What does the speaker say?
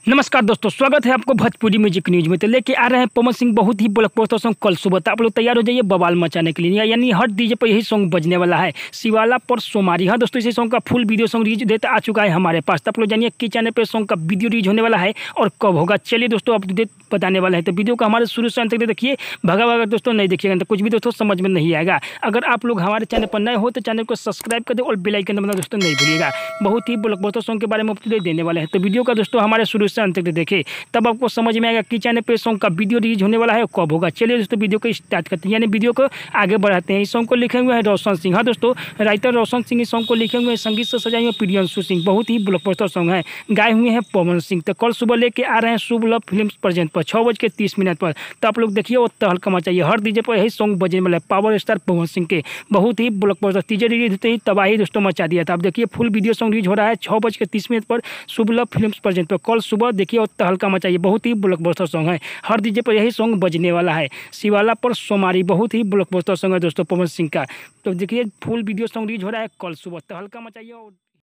नमस्कार दोस्तों, स्वागत है आपको भोजपुरी म्यूजिक न्यूज में। तो लेके आ रहे हैं पवन सिंह बहुत ही ब्लॉकबस्टर सॉन्ग कल सुबह। तो आप लोग तैयार हो जाइए बवाल मचाने के लिए, यानी हर डीजे पर यही सॉन्ग बजने वाला है, शिवाला पर सोमारी। हाँ दोस्तों, इसी सॉन्ग का full video song release date आ चुका है हमारे पास। तो आप लोग जानिए किस चैनल पर सॉन्ग का वीडियो रिलीज होने वाला है और कब होगा। चलिए दोस्तों, अपडेट बताने वाला है, तो वीडियो को हमारे शुरू से अंत तक देखिए। भगा भगा दोस्तों नहीं देखिएगा तो कुछ भी दोस्तों समझ में नहीं आएगा। अगर आप लोग हमारे चैनल पर नए हो तो चैनल को सब्सक्राइब कर दे और बेल आइकन दबाना दोस्तों नहीं भूलिएगा। बहुत ही ब्लॉकबस्टर सॉन्ग के बारे में अपडेट देने वाले हैं, तो वीडियो का दोस्तों हमारे शुरू से अंत तक देखें, तब आपको समझ में आएगा कि चैनल पे सॉन्ग का वीडियो रिलीज होने वाला है और कब होगा। चलिए दोस्तों, वीडियो को स्टार्ट करते हैं, यानी वीडियो को आगे बढ़ाते हैं। इस सॉन्ग को लिखे हुए हैं रोशन सिंह। हाँ दोस्तों, राइटर रोशन सिंह इस सॉन्ग को लिखे हुए हैं, संगीत से सजाए हुए प्रियंशु सिंह। बहुत ही ब्लॉकबस्टर सॉन्ग है, गाए हुए हैं पवन सिंह। तो कल सुबह लेके आ रहे हैं शुभ लव फिल्म प्रेजेंट पर 6:30 पर। तो आप लोग देखिए वो तहलका मचाइए, हर डीजे पर यही सॉन्ग बजने वाला है पावर स्टार पवन सिंह के। बहुत ही ब्लॉकबस्टर, टीजर रिलीज होते ही तबाही दोस्तों मचा दिया था। आप देखिए फुल वीडियो सॉन्ग रिलीज हो रहा है 6:30 पर शुभ लव फिल्म प्रेजेंट पर। कल सुबह देखिए वो तहलका मचाइए, बहुत ही ब्लॉकबस्टर सॉन्ग है, हर डीजे पर यही सॉन्ग बजने वाला है, शिवाला पर सोमारी। बहुत ही ब्लॉकबस्टर सॉन्ग है दोस्तों पवन सिंह का। तो देखिए फुल वीडियो सॉन्ग रिलीज हो रहा है कल सुबह, तहलका मचाइए।